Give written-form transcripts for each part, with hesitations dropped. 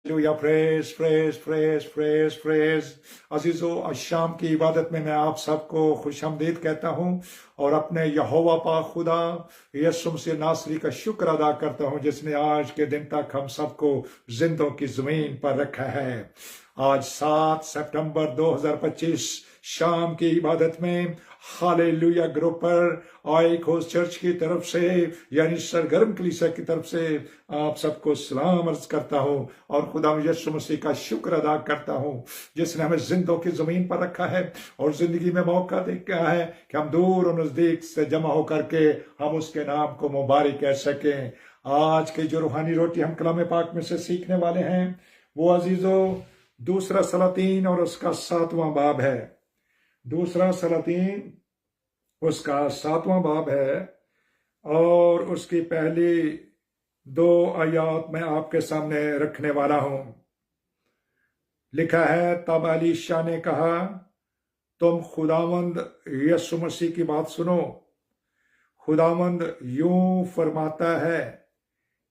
Hallelujah, praise praise praise praise praise. अजीजों, आज शाम की इबादत में मैं आप सबको खुशामदीद कहता हूं और अपने यहोवा पाक खुदा यीशु मसीह नासरी का शुक्र अदा करता हूं जिसने आज के दिन तक हम सबको जिंदों की जमीन पर रखा है। आज 7 सितंबर 2025 शाम की इबादत में हालेलुया ग्रुप पर आई खोज चर्च की तरफ से यानी सरगर्म कलीसिया की तरफ से आप सबको सलाम अर्ज करता हूं और खुदा यीशु मसीह का शुक्र अदा करता हूं जिसने हमें जिंदों की जमीन पर रखा है और जिंदगी में मौका देखा है कि हम दूर और नजदीक से जमा होकर के हम उसके नाम को मुबारक कह सकें। आज की जो रूहानी रोटी हम कलाम पाक में से सीखने वाले हैं वो अजीजों दूसरा सलातीन और उसका 7वां बाब है। दूसरा सलातीन उसका 7वां बाब है और उसकी पहली 2 आयात मैं आपके सामने रखने वाला हूं। लिखा है, तब अलीशा ने कहा, तुम खुदावंद यीशु मसीह की बात सुनो। खुदावंद यूं फरमाता है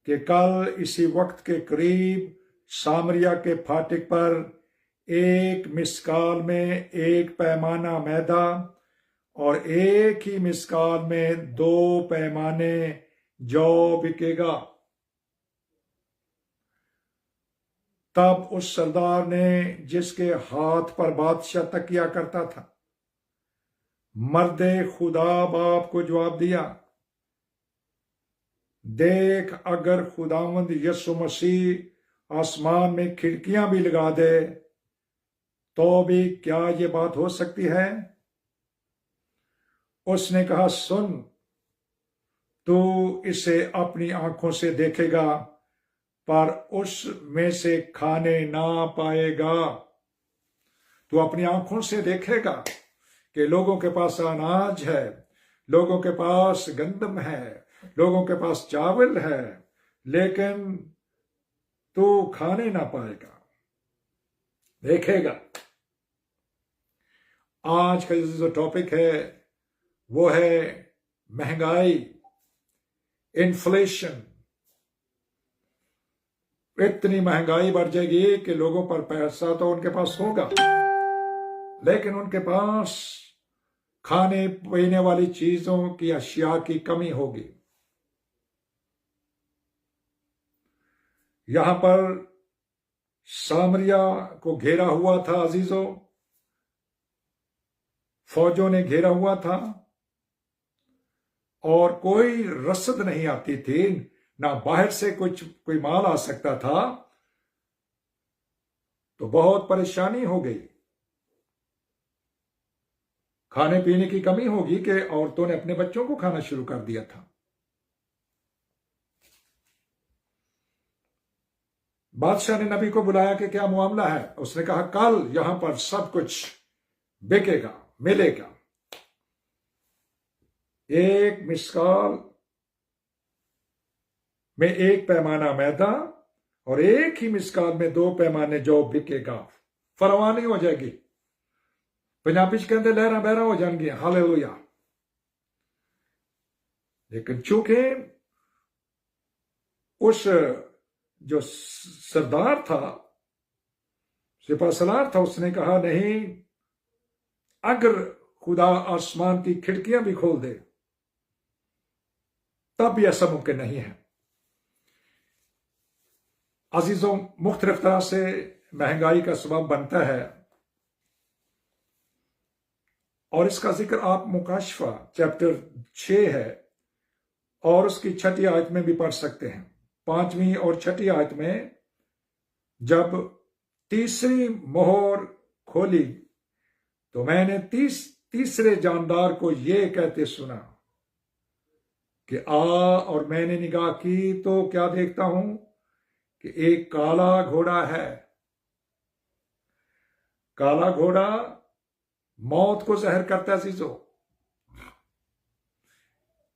कि कल इसी वक्त के करीब सामरिया के फाटक पर एक मिसकाल में 1 पैमाना मैदा और एक ही मिसकाल में 2 पैमाने जौ बिकेगा। तब उस सरदार ने जिसके हाथ पर बादशाह तकिया करता था मर्दे खुदा बाप को जवाब दिया, देख अगर खुदावंद यीशु मसीह आसमान में खिड़कियां भी लगा दे तो भी क्या ये बात हो सकती है? उसने कहा, सुन, तू इसे अपनी आंखों से देखेगा पर उसमें से खाने ना पाएगा। तू अपनी आंखों से देखेगा कि लोगों के पास अनाज है, लोगों के पास गंदम है, लोगों के पास चावल है, लेकिन तू खाने ना पाएगा, देखेगा। आज का जो टॉपिक है वो है महंगाई, इन्फ्लेशन। इतनी महंगाई बढ़ जाएगी कि लोगों पर पैसा तो उनके पास होगा लेकिन उनके पास खाने पीने वाली चीजों की अशिया की कमी होगी। यहां पर सामरिया को घेरा हुआ था अजीजों, फौजों ने घेरा हुआ था और कोई रसद नहीं आती थी, ना बाहर से कोई माल आ सकता था, तो बहुत परेशानी हो गई। खाने पीने की कमी होगी कि औरतों ने अपने बच्चों को खाना शुरू कर दिया था। बादशाह ने नबी को बुलाया कि क्या मामला है। उसने कहा, कल यहां पर सब कुछ बिकेगा, मिलेगा। 1 मिसकाल में 1 पैमाना मैदा और एक ही मिसकाल में 2 पैमाने जौ बिकेगा। फरवानी हो जाएगी। पंजाबी च कहते लहरा बहरा हो जाएंगी। हालेलुया। लेकिन चूंकि उस जो सरदार था, सिपासलार था, उसने कहा, नहीं, अगर खुदा आसमान की खिड़कियां भी खोल दे तब भी ऐसा मुमकिन नहीं है। अजीजों, मुख्तलिफ तरह से महंगाई का सबब बनता है और इसका जिक्र आप मुकाशफा चैप्टर 6 है और उसकी 6ठी आयत में भी पढ़ सकते हैं। 5वीं और 6ठी आयत में जब तीसरी मोहर खोली तो मैंने तीसरे जानदार को ये कहते सुना कि आ, और मैंने निगाह की तो क्या देखता हूं कि एक काला घोड़ा है। काला घोड़ा मौत को जहर करता है चीजों,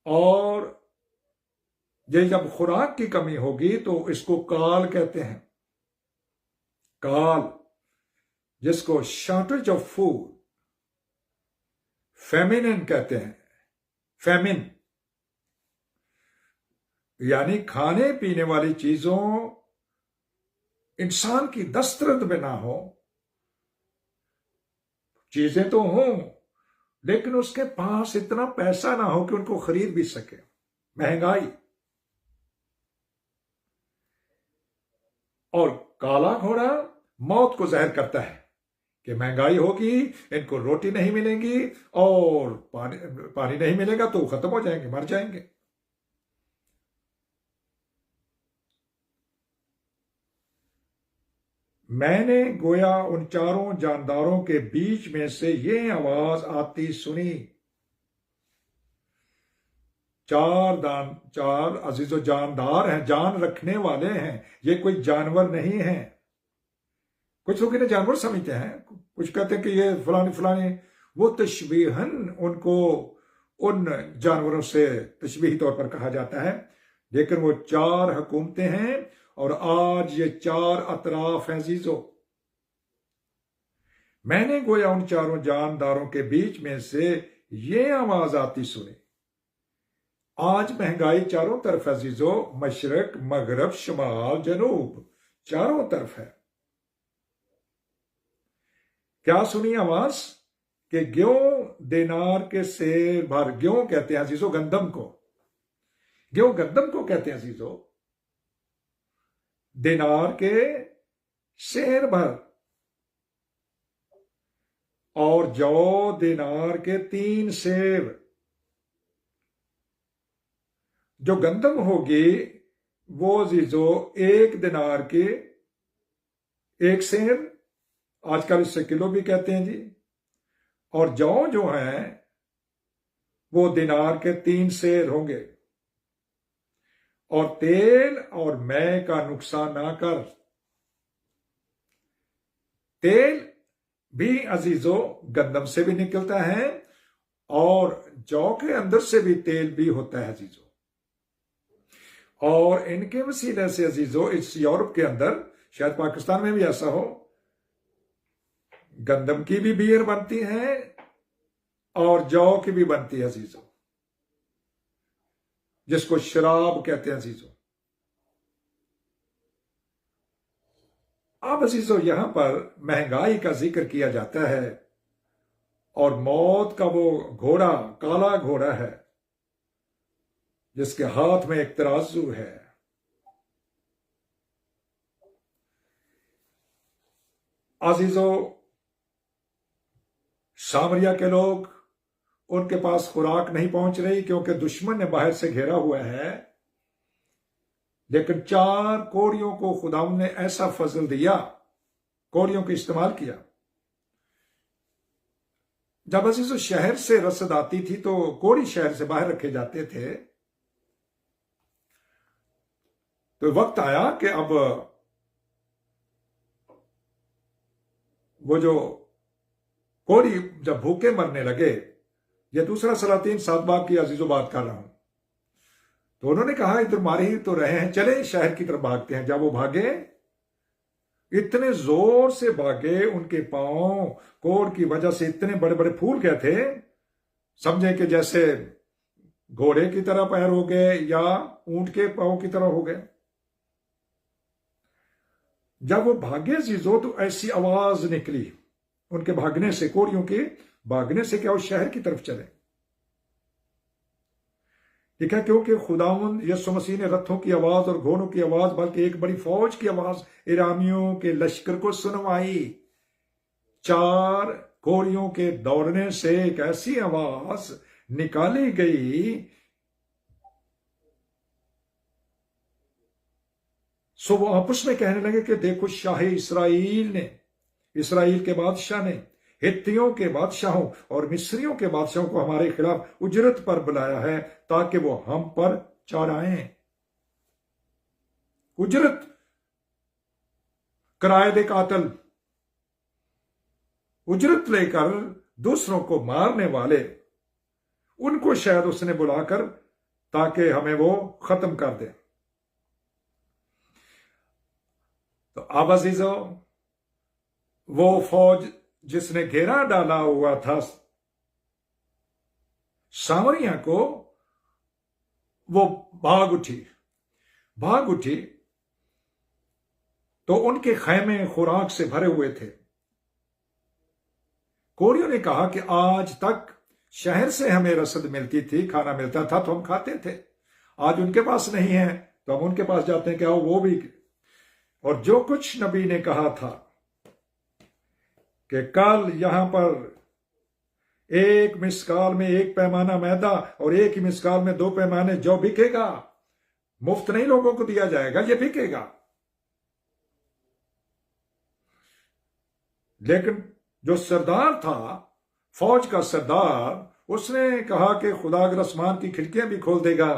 और ये जब खुराक की कमी होगी तो इसको काल कहते हैं। काल, जिसको शॉर्टेज ऑफ फूड, फेमिनिन कहते हैं। फेमिन यानी खाने पीने वाली चीजों इंसान की दस्तरद में ना हो, चीजें तो हों लेकिन उसके पास इतना पैसा ना हो कि उनको खरीद भी सके। महंगाई। और काला घोड़ा मौत को जहर करता है कि महंगाई होगी, इनको रोटी नहीं मिलेगी और पानी पानी नहीं मिलेगा तो खत्म हो जाएंगे, मर जाएंगे। मैंने गोया उन चारों जानदारों के बीच में से ये आवाज आती सुनी। चार अजीजो जानदार हैं, जान रखने वाले हैं, ये कोई जानवर नहीं है। कुछ लोग इन्हें जानवर समझते हैं, कुछ कहते हैं कि ये फलाने फलाने, वो तशबीहन उनको उन जानवरों से तशबीही तौर पर कहा जाता है, लेकिन वो चार हुकूमतें हैं और आज ये चार अतराफ हैं अजीजो। मैंने गोया उन चारों जानदारों के बीच में से ये आवाज आती सुनी। आज महंगाई चारों तरफ अजीजो, मशरक मगरब शमाल जनूब, चारों तरफ है। क्या सुनी आवाज कि ग्यों दिनार के सेर भर, ग्यों कहते हैं अजीजो गंदम को, ग्यों गंदम को कहते हैं अजीजो, दिनार के शेर भर और जौ दिनार के 3 सेर। जो गंदम होगी वो अजीजो 1 दिनार के 1 सेर, आजकल इससे किलो भी कहते हैं जी। और जौ जो है वो दिनार के 3 सेर होंगे। और तेल और मै का नुकसान ना कर। तेल भी अजीजो गंदम से भी निकलता है और जौ के अंदर से भी तेल भी होता है अजीजो। और इनके वसीले से अजीजो इस यूरोप के अंदर, शायद पाकिस्तान में भी ऐसा हो, गंदम की भी बियर बनती है और जौ की भी बनती है अजीजो, जिसको शराब कहते हैं अजीजो। अब अजीजो यहां पर महंगाई का जिक्र किया जाता है और मौत का वो घोड़ा, काला घोड़ा है जिसके हाथ में एक तराजू है। अजीजो, सामरिया के लोग, उनके पास खुराक नहीं पहुंच रही क्योंकि दुश्मन ने बाहर से घेरा हुआ है, लेकिन 4 कोड़ियों को खुदावंद ने ऐसा फजल दिया, कोड़ियों का इस्तेमाल किया। जब अजीजो शहर से रसद आती थी तो कोड़ी शहर से बाहर रखे जाते थे। तो वक्त आया कि अब वो जो कोड़ी जब भूखे मरने लगे, ये दूसरा सलातीन 7 बाब की अजीजो बात कर रहा हूं, तो उन्होंने कहा इधर मारे ही तो रहे हैं, चले शहर की तरफ भागते हैं। जब वो भागे, इतने जोर से भागे, उनके पांव कोड़ की वजह से इतने बड़े बड़े फूल गए थे, समझे कि जैसे घोड़े की तरह पैर हो गए या ऊंट के पांव की तरह हो गए। जब वो भागे जीजो तो ऐसी आवाज निकली उनके भागने से, कोड़ियों के भागने से, क्या वो शहर की तरफ चले। ठीक है, क्योंकि खुदावंद यीशु मसीह ने रथों की आवाज और घोड़ों की आवाज, बल्कि एक बड़ी फौज की आवाज इरामियों के लश्कर को सुनवाई। 4 कोड़ियों के दौड़ने से एक ऐसी आवाज निकाली गई, सो वो आपस में कहने लगे कि देखो, शाह इसराइल ने, इसराइल के बादशाह ने हित्तियों के बादशाहों और मिस्रियों के बादशाहों को हमारे खिलाफ उजरत पर बुलाया है ताकि वो हम पर चढ़ाएं। उजरत, किराए दे कातल, उजरत लेकर दूसरों को मारने वाले, उनको शायद उसने बुलाकर ताकि हमें वो खत्म कर दे। तो अब अजीजो, वो फौज जिसने घेरा डाला हुआ था सामरिया को, वो भाग उठी। तो उनके खैमे खुराक से भरे हुए थे। कोरियों ने कहा कि आज तक शहर से हमें रसद मिलती थी, खाना मिलता था तो हम खाते थे, आज उनके पास नहीं है तो हम उनके पास जाते हैं, क्या वो भी। और जो कुछ नबी ने कहा था कि कल यहां पर एक मिसकाल में एक पैमाना मैदा और एक ही मिसकाल में 2 पैमाने जौ बिकेगा, मुफ्त नहीं लोगों को दिया जाएगा, ये बिकेगा। लेकिन जो सरदार था, फौज का सरदार, उसने कहा कि खुदा अगर आसमान की खिड़कियां भी खोल देगा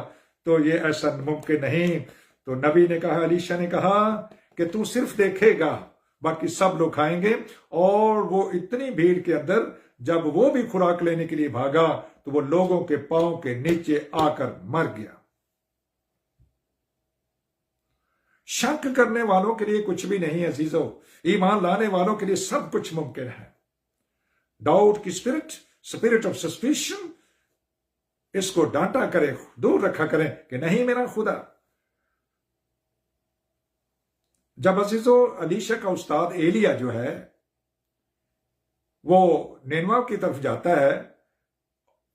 तो ये ऐसा मुमकिन नहीं। तो नबी ने कहा, अलीशा ने कहा कि तू सिर्फ देखेगा, बाकी सब लोग खाएंगे। और वो इतनी भीड़ के अंदर जब वो भी खुराक लेने के लिए भागा तो वो लोगों के पांव के नीचे आकर मर गया। शक करने वालों के लिए कुछ भी नहीं है अजीजों, ईमान लाने वालों के लिए सब कुछ मुमकिन है। डाउट की स्पिरिट ऑफ सस्पिशन, इसको डांटा करें, दूर रखा करें कि नहीं मेरा खुदा। जब अजीजों अलीशा का उस्ताद एलिया जो है वो निनवा की तरफ जाता है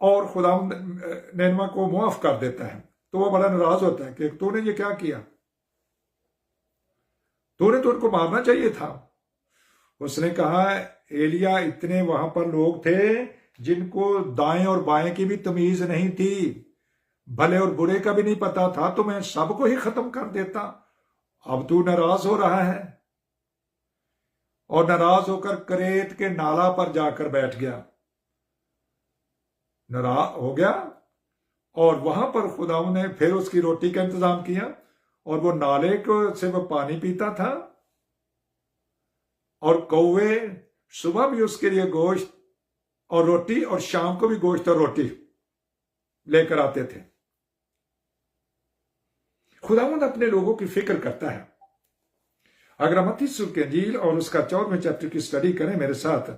और खुदा निनवा को मुआफ कर देता है, तो वो बड़ा नाराज होता है कि तूने ये क्या किया, तूने तो उनको मारना चाहिए था। उसने कहा, एलिया इतने वहां पर लोग थे जिनको दाएं और बाएं की भी तमीज नहीं थी, भले और बुरे का भी नहीं पता था, तो मैं सबको ही खत्म कर देता। अब तू नाराज हो रहा है। और नाराज होकर करेत के नाला पर जाकर बैठ गया, नाराज हो गया। और वहां पर खुदा ने फिर उसकी रोटी का इंतजाम किया और वो नाले को से वो पानी पीता था। और कौवे सुबह भी उसके लिए गोश्त और रोटी और शाम को भी गोश्त और रोटी लेकर आते थे। खुदावंद अपने लोगों की फिक्र करता है। अगर हम मत्ती की इंजील और उसका 14वें चैप्टर की स्टडी करें मेरे साथ,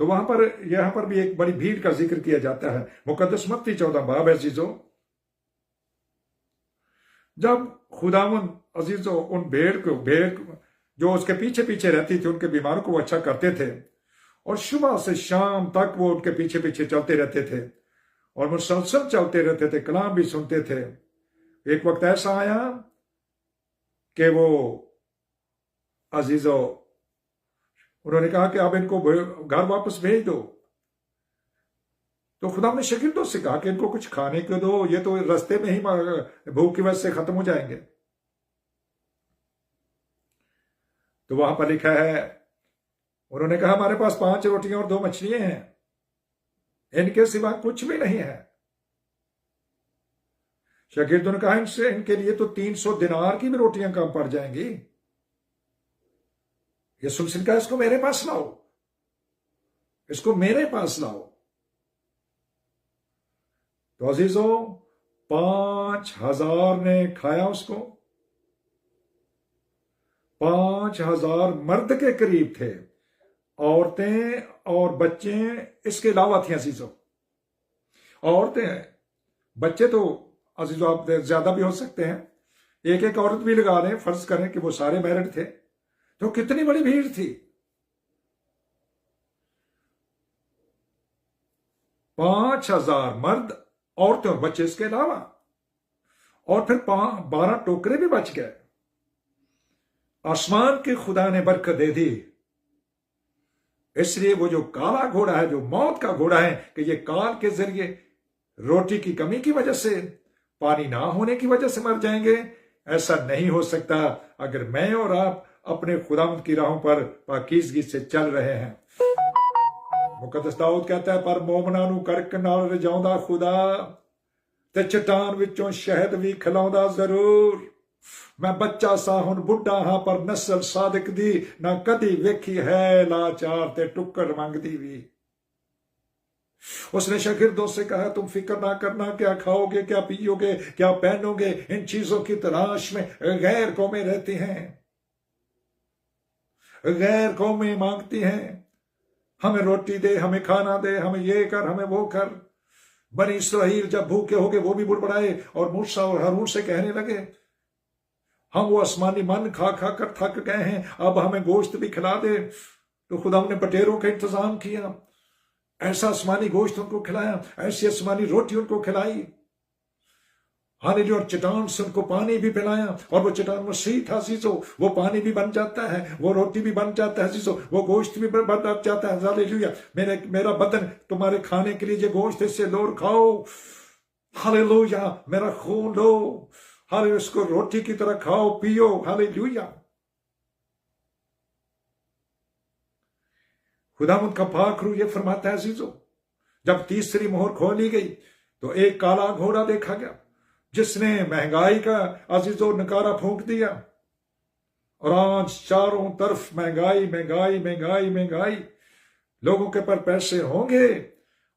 तो वहां पर यहां पर भी एक बड़ी भीड़ का जिक्र किया जाता है। मुकद्दस मत्ती 14 बाब है अजीजों। जब खुदावंद अजीजों उन भेड़ जो उसके पीछे पीछे रहती थी, उनके बीमारों को वो अच्छा करते थे और सुबह से शाम तक वो उनके पीछे पीछे चलते रहते थे और मुसलसल चलते रहते थे, कलाम भी सुनते थे। एक वक्त ऐसा आया कि वो अजीजों उन्होंने कहा कि अब इनको घर वापस भेज दो। तो खुदा ने शागिर्दों से कहा कि इनको कुछ खाने को दो, ये तो रास्ते में ही भूख की वजह से खत्म हो जाएंगे। तो वहां पर लिखा है, उन्होंने कहा हमारे पास 5 रोटियां और 2 मछलियां हैं, इनके सिवा कुछ भी नहीं है। शागिर्दों ने कहा इनसे इनके लिए तो 300 दिनार की भी रोटियां कम पड़ जाएंगी। यीशु मसीह ने कहा इसको मेरे पास लाओ, इसको मेरे पास लाओ। तो अजीजों 5000 ने खाया उसको। 5000 मर्द के करीब थे, औरतें और बच्चे इसके अलावा थी अजीजों। औरतें बच्चे तो अजीजों आप ज्यादा भी हो सकते हैं, एक एक औरत भी लगा लें, फर्ज करें कि वो सारे मैरिड थे, तो कितनी बड़ी भीड़ थी। 5000 मर्द, औरतें और बच्चे इसके अलावा, और फिर 12 टोकरे भी बच गए। आसमान के खुदा ने बरकत दे दी। इसलिए वो जो काला घोड़ा है, जो मौत का घोड़ा है, कि ये काल के जरिए रोटी की कमी की वजह से, पानी ना होने की वजह से मर जाएंगे, ऐसा नहीं हो सकता अगर मैं और आप अपने खुदावंद की राहों पर पाकीज़गी से चल रहे हैं। मुकद्दस दाऊद कहता है, पर मोमना नू करक नाल रजाउंदा खुदा ते चट्टान विचों शहद भी खिलाउंदा जरूर। मैं बच्चा सा हुण बुढ़ा हां, पर नस्ल सादिक दी ना कदी वेखी है, लाचार ते टुक्कड़ मंगदी भी। उसने शागिर्दों से कहा तुम फिक्र ना करना, क्या खाओगे, क्या पियोगे, क्या पहनोगे, इन चीजों की तलाश में गैर कौमें रहती हैं, गैर कौमें मांगती हैं हमें रोटी दे, हमें खाना दे, हमें ये कर, हमें वो कर। बनी इस्राएल जब भूखे हो गए वो भी बुड़बड़ाए और मूसा और हारून से कहने लगे हम वो आसमानी मन खा खा कर थक गए हैं, अब हमें गोश्त भी खिला दे। तो खुदा ने बटेरों का इंतजाम किया, ऐसा आसमानी गोश्त उनको खिलाया, ऐसी आसमानी रोटी उनको खिलाई। हालेलुया। और चट्टान से उनको पानी भी पिलाया, और वो चट्टान मसीह था अजीजों, वो पानी भी बन जाता है, वो रोटी भी बन जाता है अजीजों, वो गोश्त भी बन जाता है। हालेलुया। मेरा बदन तुम्हारे खाने के लिए ये गोश्त, इससे लो और खाओ। हालेलुया। मेरा खून लो, हालेलुया, उसको रोटी की तरह खाओ पियो। हालेलुया। खुदावंद का पाक रूह ये फरमाता है अजीजों, जब तीसरी मोहर खोली गई तो एक काला घोड़ा देखा गया, जिसने महंगाई का अजीजों नकारा फूंक दिया। और आज चारों तरफ महंगाई महंगाई महंगाई महंगाई, लोगों के पर पैसे होंगे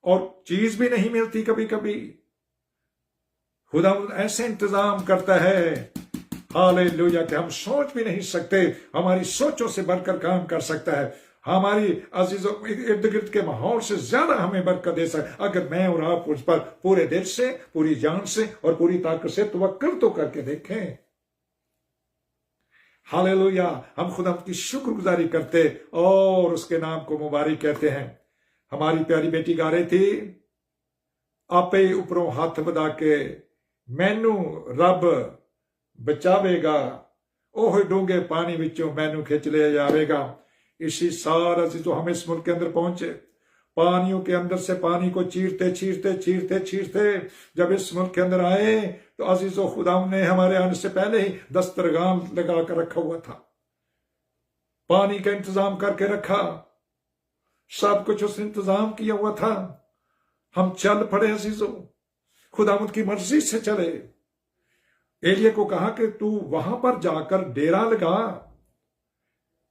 और चीज भी नहीं मिलती कभी कभी। खुदा ऐसे इंतजाम करता है, हालेलुया, कि हम सोच भी नहीं सकते, हमारी सोचों से बढ़कर काम कर सकता है। हमारी अजीजों इर्द गिर्द के माहौल से ज्यादा हमें बरकत दे सकता, अगर मैं और आप उस पर पूरे दिल से, पूरी जान से और पूरी ताकत से तवक्कुल तो करके देखें। हालेलुया। हम खुदा की शुक्रगुजारी करते और उसके नाम को मुबारक कहते हैं। हमारी प्यारी बेटी गा रही थी, आपे ऊपरों हाथ बधा के मैनू रब बचावेगा, ओह डूंगे पानी विचों मैनू खिंच ले जावेगा। इसी सारा जो हम इस मुल्क के अंदर पहुंचे, पानियों के अंदर से पानी को चीरते चीरते चीरते चीरते जब इस मुल्क के अंदर आए, तो अजीजो खुदा ने हमारे आने से पहले ही दस्तरगान लगा कर रखा हुआ था, पानी का इंतजाम करके रखा, सब कुछ उसने इंतजाम किया हुआ था। हम चल पड़े अजीजो, खुदावंद की मर्जी से चले। एलिया को कहा कि तू वहां पर जाकर डेरा लगा,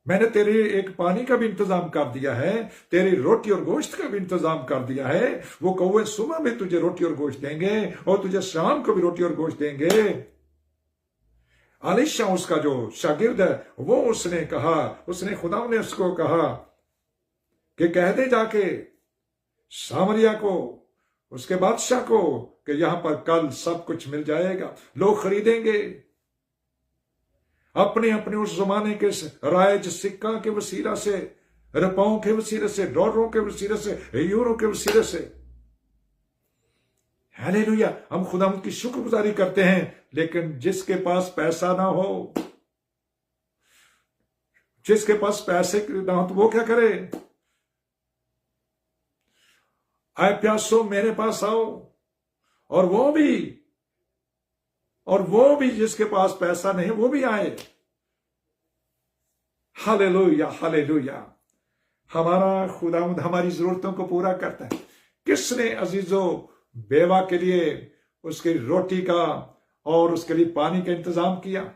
मैंने तेरे एक पानी का भी इंतजाम कर दिया है, तेरी रोटी और गोश्त का भी इंतजाम कर दिया है। वो कौवे सुबह में तुझे रोटी और गोश्त देंगे और तुझे शाम को भी रोटी और गोश्त देंगे। अलीशा उसका जो शागिर्द है, वो उसने कहा, उसने खुदा ने उसको कहा कि कह दे जाके सामरिया को, उसके बादशाह को, कि यहां पर कल सब कुछ मिल जाएगा, लोग खरीदेंगे। अपने अपने उस जमाने के राइज सिक्का के वसीला से, रुपयों के वसीले से, डॉलरों के वसीले से, यूरो के वसीले से। हालेलुया। हम खुदा की शुक्रगुजारी करते हैं, लेकिन जिसके पास पैसा ना हो, जिसके पास पैसे ना हो, तो वो क्या करे? आए प्यासो मेरे पास आओ, और वो भी जिसके पास पैसा नहीं वो भी आए। Hallelujah hallelujah. हमारा खुदावंद हमारी जरूरतों को पूरा करता है। किसने अजीजों बेवा के लिए उसकी रोटी का और उसके लिए पानी का इंतजाम किया?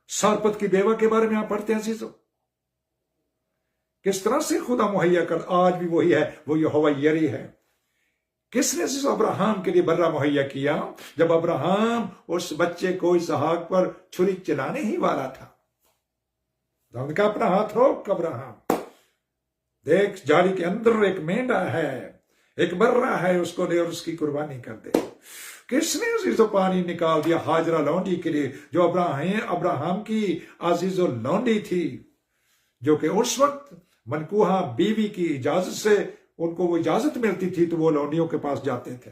सारपत की बेवा के बारे में आप पढ़ते हैं अजीजों, किस तरह से खुदा मुहैया कर, आज भी वही है, वो यहोवा यरी है। किसने अब्राहम के लिए बर्रा मुहैया किया जब अब्राहम उस बच्चे को इसहाक पर छुरी चलाने ही वाला था? उनका अपना हाथ रोक अब्राहम, देख जाली के अंदर एक मेंढा है, एक बर्रा है, उसको ले और उसकी कुर्बानी कर दे। किसने अजीजो पानी निकाल दिया हाजरा लौंडी के लिए, जो अब्राहम की अजीजो लौंडी थी, जो कि उस वक्त मनकूहा बीवी की इजाजत से, उनको वो इजाजत मिलती थी तो वो लौंडियों के पास जाते थे।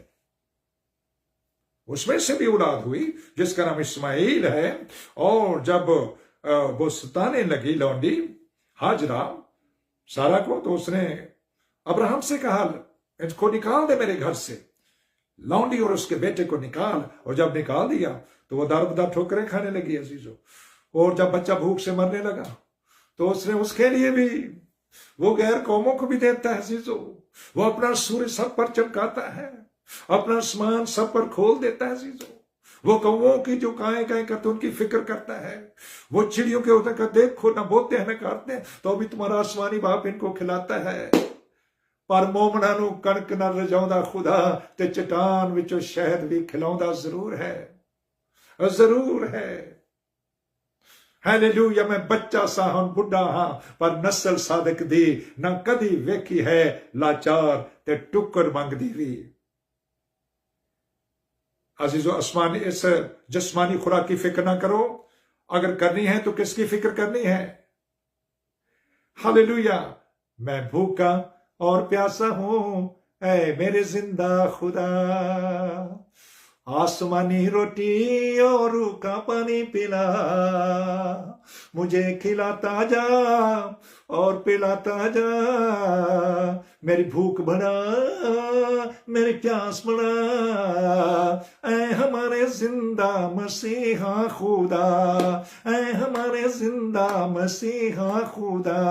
उसमें से भी औलाद हुई जिसका नाम इस्माइल है। और जब वो सताने लगी लौंडी हाजरा सारा को, तो उसने अब्राहम से कहा, इसको निकाल दे मेरे घर से, लौंडी और उसके बेटे को निकाल। और जब निकाल दिया तो वो दर ठोकरें खाने लगी अजीजों। और जब बच्चा भूख से मरने लगा तो उसने उसके लिए भी, वो गैर कौमों को भी देता है अजीजों। वो अपना सूर्य सब पर चमकाता है, अपना आसमान सब पर खोल देता है अजीजों। वो कौवों की जो काएं करते उनकी फिक्र करता है। वो चिड़ियों के होता है, देखो ना बोते हैं ना काटते हैं, तो भी तुम्हारा आसमानी बाप इनको खिलाता है। पर मोमना नू कणक न रजाउंदा खुदा, ते चट्टान विचों शहद भी खिलाउंदा जरूर है, जरूर है। हालेलुया। मैं बच्चा सा हूं, बुढ़ा हां, पर नस्ल सादक दी ना कदी वेखी है, लाचार ते टुकर मंगदी भी। अजीजो आसमानी इस जिस्मानी खुराक की फिक्र ना करो, अगर करनी है तो किसकी फिक्र करनी है? हालेलुया। मैं भूखा और प्यासा हूं, ऐ मेरे जिंदा खुदा, आसमानी रोटी और रूह का पानी पिला, मुझे खिलाता जा और पिलाता जा, मेरी भूख बढ़ा, मेरी प्यास बढ़ा, ऐ हमारे जिंदा मसीहा खुदा, ऐ हमारे जिंदा मसीहा खुदा।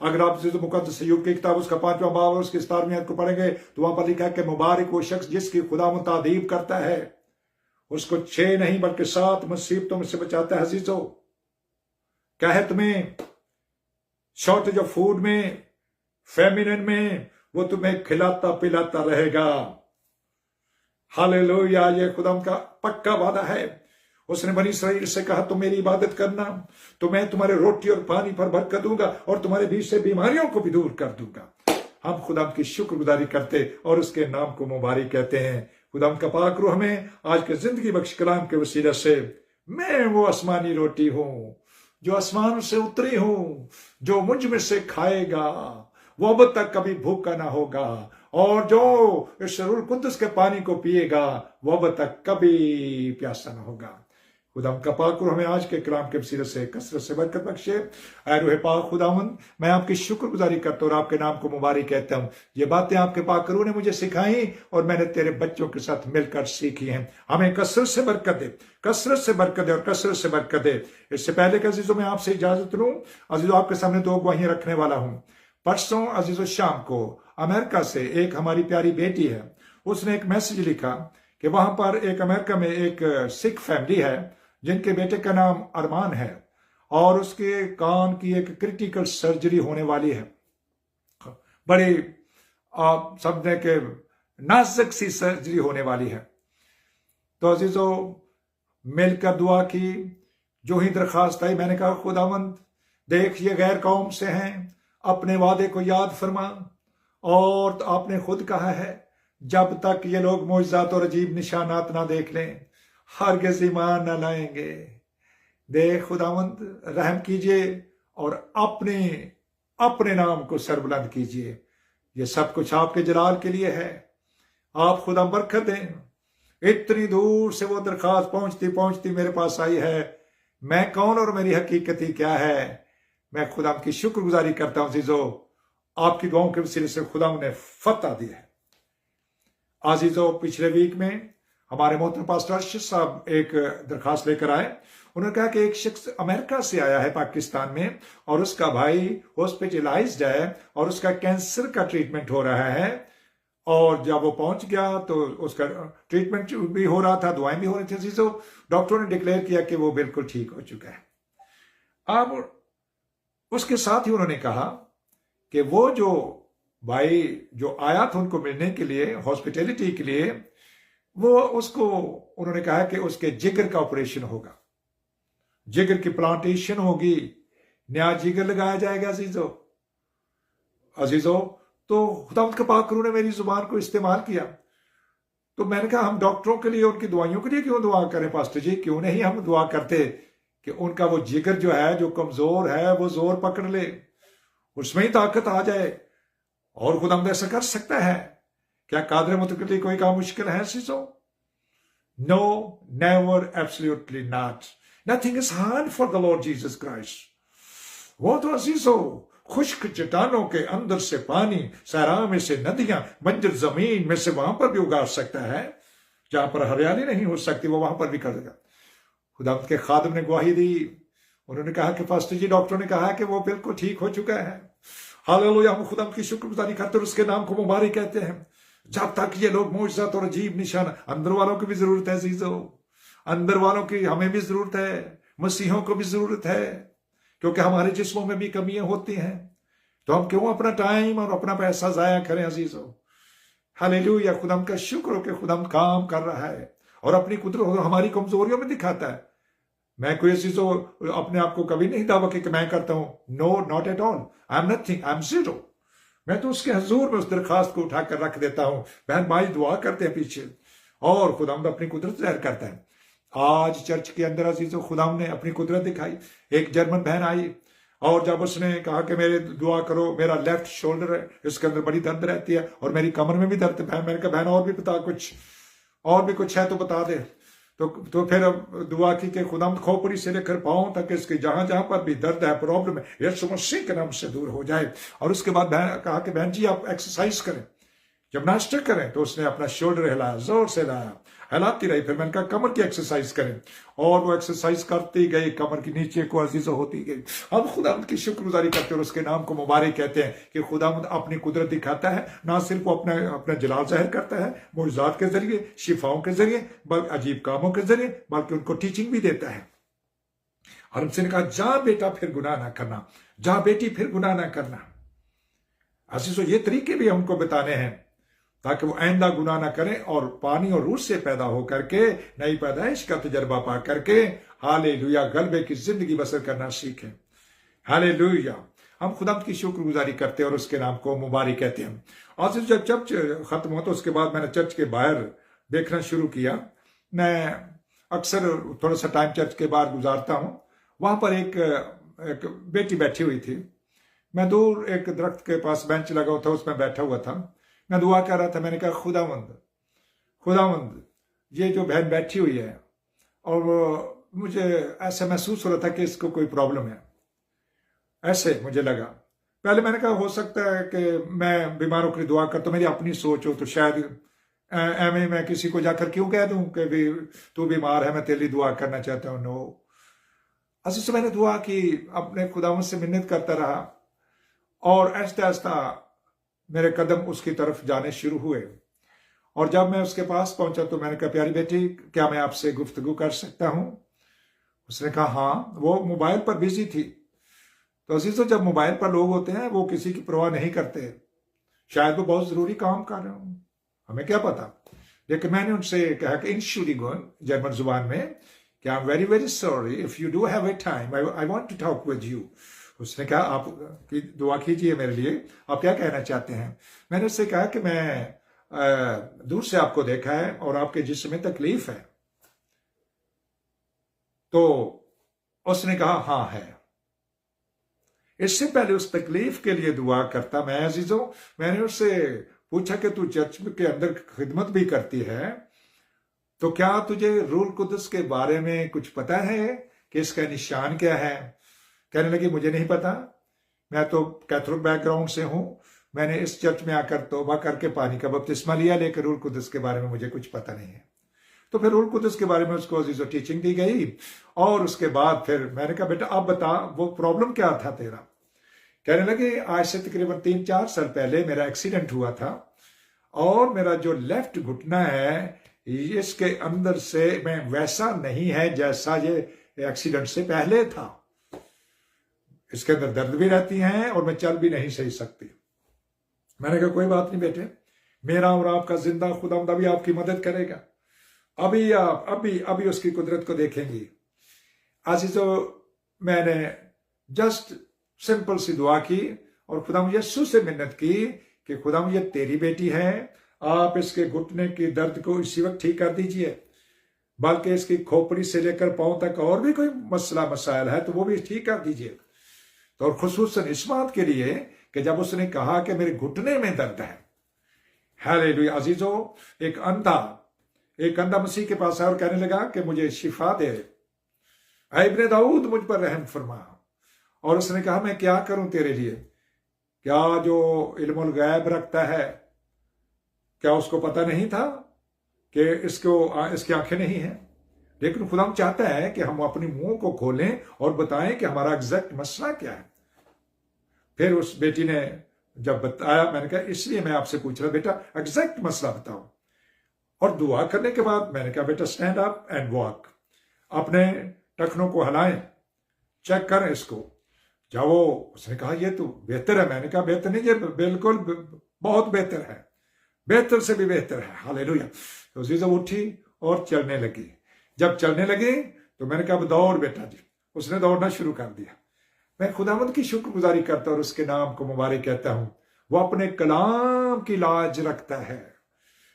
अगर आप मुकद्दस यूब की किताब उसका 5वां बाब और उसकी 17वीं आयत को पढ़ेंगे तो वहां पर लिखा है कि मुबारक वो शख्स जिसकी खुदा तादीब करता है, उसको 6 नहीं बल्कि 7 मुसीबतों से बचाता है। अजीजों, क्या है तुम्हें शॉर्टेज ऑफ फूड में, फेमिनिन में, वो तुम्हें खिलाता पिलाता रहेगा। हालेलुया, ये खुदा का पक्का वादा है। उसने बनी इसराइल से कहा तुम मेरी इबादत करना तो मैं तुम्हारे रोटी और पानी पर बरकत दूंगा और तुम्हारे बीच से बीमारियों को भी दूर कर दूंगा। हम खुदा की शुक्रगुजारी करते और उसके नाम को मुबारक कहते हैं। खुदा का पाक रूह हमें आज के जिंदगी बख्श कलाम के वसीले से, मैं वो आसमानी रोटी हूं जो आसमान से उतरी हूं, जो मुझ में से खाएगा वो अब तक कभी भूखा ना होगा, और जो इस रूह कुद्दुस के पानी को पिएगा वो अब तक कभी प्यासा ना होगा। खुदा का पाक रूह हमें आज के कलाम के वसीले से कसरत से बरकत बख्शे। ऐ रूह पाक खुदावंद, मैं आपकी शुक्रगुजारी करता हूं और आपके नाम को मुबारक कहता हूं। ये बातें आपके पाक रूह ने मुझे सिखाई और मैंने तेरे बच्चों के साथ मिलकर सीखी हैं। हमें कसरत से बरकत दे, कसरत से बरकत दे और कसरत से बरकत दे। इससे पहले कि अजीजों मैं आपसे इजाजत लूं, अजीजों आपके सामने 2 गवाहियां रखने वाला हूं। परसों अजीजों शाम को अमेरिका से एक हमारी प्यारी बेटी है, उसने एक मैसेज लिखा कि वहां पर एक अमेरिका में एक सिख फैमिली है जिनके बेटे का नाम अरमान है और उसके कान की एक क्रिटिकल सर्जरी होने वाली है। बड़ी आप समझे कि नाजुक सी सर्जरी होने वाली है। तो अजीजों मिलकर दुआ की। जो ही दरखास्त आई मैंने कहा खुदावंद देख ये गैर कौम से हैं, अपने वादे को याद फरमा, और तो आपने खुद कहा है जब तक ये लोग मोइज़ात और अजीब निशानात ना देख लें हरगिज़ ईमान न लाएंगे। देख खुदावंद रहम कीजिए और अपने नाम को सरबुलंद कीजिए। ये सब कुछ आपके जलाल के लिए है। आप खुदा बरकत दें। इतनी दूर से वो दरखास्त पहुंचती पहुंचती मेरे पास आई है। मैं कौन और मेरी हकीकती क्या है? मैं खुदा की शुक्रगुजारी करता हूं। अजीजों आपकी दुआओं के वसीले से खुदा ने फतह दी है। अजीजों पिछले वीक में हमारे मोहतरम पास्टर अर्शद साहब एक दरखास्त लेकर आए। उन्होंने कहा कि एक शख्स अमेरिका से आया है पाकिस्तान में और उसका भाई हॉस्पिटलाइज्ड है और उसका कैंसर का ट्रीटमेंट हो रहा है, और जब वो पहुंच गया तो उसका ट्रीटमेंट भी हो रहा था, दुआएं भी हो रही थी। तो डॉक्टरों ने डिक्लेयर किया कि वो बिल्कुल ठीक हो चुका है। अब उसके साथ ही उन्होंने कहा कि वो जो भाई जो आया था उनको मिलने के लिए, हॉस्पिटैलिटी के लिए, वो उसको उन्होंने कहा कि उसके जिगर का ऑपरेशन होगा, जिगर की प्लांटेशन होगी, नया जिगर लगाया जाएगा। अजीजों तो खुदावंद के पाक रूह ने मेरी जुबान को इस्तेमाल किया। तो मैंने कहा हम डॉक्टरों के लिए उनकी दवाइयों के लिए क्यों दुआ करें पास्टर जी? क्यों नहीं हम दुआ करते कि उनका वो जिगर जो है जो कमजोर है वो जोर पकड़ ले, उसमें ही ताकत आ जाए, और खुदावंद ऐसा कर सकता है। क्या कादर मुतकल के लिए कोई काम मुश्किल है? No, never, absolutely not. Nothing is hard for the Lord Jesus Christ. वो तो अजीजों खुश्क चट्टानों के अंदर से पानी, सहरा में से नदियां, बंजर जमीन में से वहां पर भी उगा सकता है। जहां पर हरियाली नहीं हो सकती वो वहां पर भी कर देगा। खुदा के खादिम ने गवाही दी। उन्होंने कहा कि पास्टर जी डॉक्टर ने कहा कि वो बिल्कुल ठीक हो चुका है। हालेलुया, हम खुदा की शुक्रगुजारी करते हैं, उसके नाम को मुबारक कहते हैं। जब तक ये लोग मोइज़ात और अजीब निशान, अंदर वालों की भी जरूरत है अजीजों, अंदर वालों की हमें भी जरूरत है, मसीहों को भी जरूरत है, क्योंकि हमारे जिस्मों में भी कमियां होती हैं। तो हम क्यों अपना टाइम और अपना पैसा जाया करें अजीजों? हालेलुया, खुदा का शुक्र हो कि खुदा काम कर रहा है और अपनी कुदरत हमारी कमजोरियों में दिखाता है। मैं कोई अजीजों अपने आप को कभी नहीं दावा कि मैं करता हूं। No, not at all. I am nothing, I am zero. मैं तो उसके हजूर में उस दरखास्त को उठाकर रख देता हूं। बहन भाई दुआ करते हैं पीछे, और खुदावंद अपनी कुदरत ज़ाहिर करता है। आज चर्च के अंदर अजीजों खुदावंद ने अपनी कुदरत दिखाई। एक जर्मन बहन आई और जब उसने कहा कि मेरे दुआ करो, मेरा लेफ्ट शोल्डर है, इसके अंदर बड़ी दर्द रहती है और मेरी कमर में भी दर्द है। मैंने कहा बहन और भी बता, कुछ और भी कुछ है तो बता दे। तो फिर अब दुआ की कि खुदावंद खोपड़ी से लेकर पाँव तक इसके जहां जहां पर भी दर्द है, प्रॉब्लम है, यीशु मसीह के नाम से दूर हो जाए। और उसके बाद कहा कि बहन जी आप एक्सरसाइज करें, जिम्नास्टिक करें। तो उसने अपना शोल्डर हिलाया, जोर से हिलाया, हिलाती रही। फिर मैंने कहा कमर की एक्सरसाइज करें, और वो एक्सरसाइज करती गई, कमर की नीचे को अजीजों होती गई। हम खुदावंद की शुक्रगुजारी करते हैं और उसके नाम को मुबारक कहते हैं कि खुदावंद अपनी कुदरत दिखाता है। ना सिर्फ वो अपना जलाल जाहिर करता है मुआजिज़ात के जरिए, शिफाओं के जरिए, बल्कि अजीब कामों के जरिए, बल्कि उनको टीचिंग भी देता है। और हमसे ने कहा जा बेटा फिर गुनाह ना करना, जा बेटी फिर गुनाह ना करना। अजीजों ये तरीके भी हमको बताने हैं ताकि वो आइंदा गुनाह ना करें और पानी और रूह से पैदा हो करके नई पैदाइश का तजर्बा पा करके हालेलुया गलबे की जिंदगी बसर करना सीखें। हालेलुया। हम खुदा की शुक्रगुजारी करते हैं और उसके नाम को मुबारक कहते हैं। आज जब चर्च खत्म हो तो उसके बाद मैंने चर्च के बाहर देखना शुरू किया। मैं अक्सर थोड़ा सा टाइम चर्च के बाहर गुजारता हूँ। वहां पर एक बेटी बैठी हुई थी। मैं दूर एक दरख्त के पास बेंच लगा हुआ था, उसमें बैठा हुआ था। मैं दुआ कर रहा था। मैंने कहा खुदावंद ये जो बहन बैठी हुई है, और मुझे ऐसा महसूस हो रहा था कि इसको कोई प्रॉब्लम है, ऐसे मुझे लगा। पहले मैंने कहा हो सकता है कि मैं बीमारों की दुआ करता हूं, मेरी अपनी सोच हो, तो शायद एवं मैं किसी को जाकर क्यों कह दूं कि भी तू बीमार है, मैं तेरी दुआ करना चाहता हूं। नो, असली से मैंने दुआ की, अपने खुदावंद से मिन्नत करता रहा, और आहिस्ता आहिस्ता मेरे कदम उसकी तरफ जाने शुरू हुए। और जब मैं उसके पास पहुंचा तो मैंने कहा प्यारी बेटी क्या मैं आपसे गुफ्तगू कर सकता हूं? उसने कहा हाँ। वो मोबाइल पर बिजी थी। तो अजीजों जब मोबाइल पर लोग होते हैं वो किसी की परवाह नहीं करते, शायद वो बहुत जरूरी काम कर रहे हो, हमें क्या पता। लेकिन मैंने उनसे कहा कि इंशुरिगोन जर्मन जुबान में कि I am very very sorry, if you do have a time I want to talk with you. उसने कहा आप की दुआ कीजिए मेरे लिए, आप क्या कहना चाहते हैं? मैंने उससे कहा कि मैं दूर से आपको देखा है और आपके जिस्म में तकलीफ है। तो उसने कहा हाँ है। इससे पहले उस तकलीफ के लिए दुआ करता मैं अजीजों, मैंने उससे पूछा कि तू चर्च के अंदर खिदमत भी करती है, तो क्या तुझे रूह कुदस के बारे में कुछ पता है कि इसका निशान क्या है? कहने लगी मुझे नहीं पता, मैं तो कैथोलिक बैकग्राउंड से हूं, मैंने इस चर्च में आकर तौबा करके पानी का बपतिस्मा लिया, लेकिन रूह कुदस के बारे में मुझे कुछ पता नहीं है। तो फिर रूह कुदस के बारे में उसको अजीजों टीचिंग दी गई। और उसके बाद फिर मैंने कहा बेटा अब बता वो प्रॉब्लम क्या था तेरा? कहने लगे आज से तकरीबन 3-4 साल पहले मेरा एक्सीडेंट हुआ था, और मेरा जो लेफ्ट घुटना है इसके अंदर से मैं वैसा नहीं है जैसा ये एक्सीडेंट से पहले था। इसके अंदर दर्द भी रहती हैं और मैं चल भी नहीं सही सकती। मैंने कहा कोई बात नहीं बेटे, मेरा और आपका जिंदा खुदावंद भी आपकी मदद करेगा। अभी आप अभी उसकी कुदरत को देखेंगी। अजीजों मैंने जस्ट सिंपल सी दुआ की और खुदावंद यीशु से मिन्नत की कि खुदावंद ये तेरी बेटी है, आप इसके घुटने की दर्द को इसी वक्त ठीक कर दीजिए, बल्कि इसकी खोपड़ी से लेकर पांव तक और भी कोई मसला मसाइल है तो वो भी ठीक कर दीजिए। तो और खुसूसन इस बात के लिए कि जब उसने कहा कि मेरे घुटने में दर्द है, हालेलुया अजीजों, एक अंधा मसीह के पास आया और कहने लगा कि मुझे शिफा दे, ऐ इब्ने दाऊद मुझ पर रहम फरमा। और उसने कहा मैं क्या करूं तेरे लिए? क्या जो इल्मुल गैब रखता है, क्या उसको पता नहीं था कि इसकी आंखें नहीं हैं? लेकिन खुदा चाहता है कि हम अपने मुंह को खोलें और बताएं कि हमारा एग्जैक्ट मसला क्या है। फिर उस बेटी ने जब बताया, मैंने कहा इसलिए मैं आपसे पूछ रहा बेटा एग्जैक्ट मसला बताओ। और दुआ करने के बाद मैंने कहा बेटा स्टैंड अप एंड वॉक, अपने टखनों को हिलाएं, चेक करें इसको। जब वो उसने कहा ये तो बेहतर है, मैंने कहा बेहतर नहीं, ये बिल्कुल बहुत बेहतर है, बेहतर से भी बेहतर है। हालेलुया। तो जीजा उठी और चलने लगी। जब चलने लगी तो मैंने कहा दौड़ बेटा जी। उसने दौड़ना शुरू कर दिया। मैं खुदावंद की शुक्रगुजारी करता और उसके नाम को मुबारक कहता हूं। वो अपने कलाम की लाज रखता है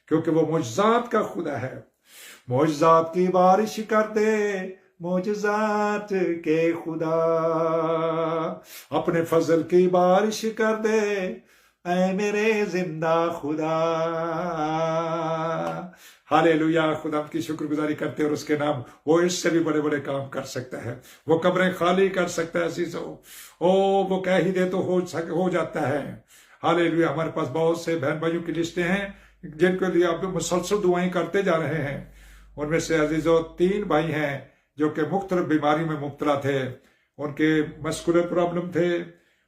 क्योंकि वो मुजज़ात का खुदा है। मुजज़ात की बारिश कर दे मुजज़ात के खुदा, अपने फजल की बारिश कर दे ऐ मेरे जिंदा खुदा। हालेलुया, खुदा की शुक्रगुजारी करते हैं और उसके नाम, वो इससे भी बड़े बड़े काम कर सकता है। वो कब्रें खाली कर सकता है अजीजों। वो कह ही दे तो हो जाता है। हालेलुया, हमारे पास बहुत से बहन भाइयों की लिस्टें हैं जिनके लिए आप मुसलसल दुआएं करते जा रहे हैं। उनमें से अजीजों 3 भाई हैं जो कि मुख्तलिफ बीमारी में मुब्तला थे। उनके मस्कुलर प्रॉब्लम थे,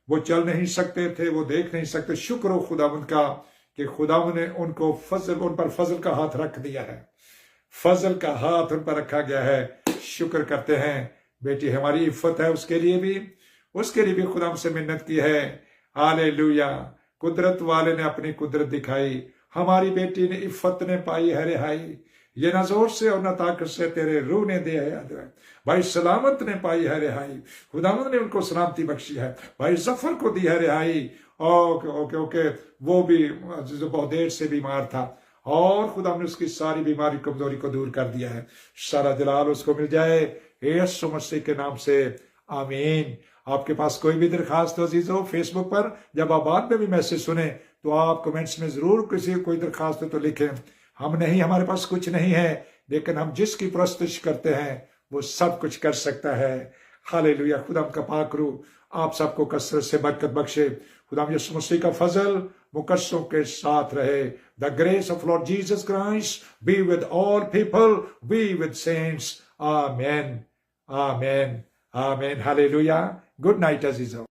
वो चल नहीं सकते थे, वो देख नहीं सकते। शुक्र हो खुदावंद का कि खुदावंद ने उनको उन पर फजल का हाथ रख दिया है। फजल का हाथ उन पर रखा गया है। शुक्र करते हैं। बेटी हमारी इफ्फत है, उसके लिए भी खुदा से मिन्नत की है। हालेलुया, कुदरत वाले ने अपनी कुदरत दिखाई। हमारी बेटी ने इफ्फत ने पाई है रिहाई। ये ना जोर से और ना ताकत से तेरे रूह ने दिया है। भाई सलामत ने पाई है रिहाई। खुदावंद ने उनको सलामती बख्शी है। भाई जफर को दी है रिहाई। ओके वो भी जो बहुत देर से बीमार था और खुदा ने उसकी सारी बीमारी कमजोरी को दूर कर दिया है। सारा जलाल उसको मिल जाए यीशु मसीह के नाम से, आमीन। आपके पास कोई भी दरखास्त हो अजीजों, फेसबुक पर जब आप बाद में भी मैसेज सुने तो आप कमेंट्स में जरूर कोई दरखास्त हो तो लिखें। हमारे पास कुछ नहीं है, लेकिन हम जिसकी प्रस्तुत करते हैं वो सब कुछ कर सकता है। हालेलुया, खुदा का पाक रूह आप सबको कसरत से बरकत बख्शे। खुदा यीशु मसीह का फजल मुकद्दसों के साथ रहे। The grace of Lord Jesus Christ be with all people, be with saints. Amen, amen, amen. Hallelujah. Good night अजीजों।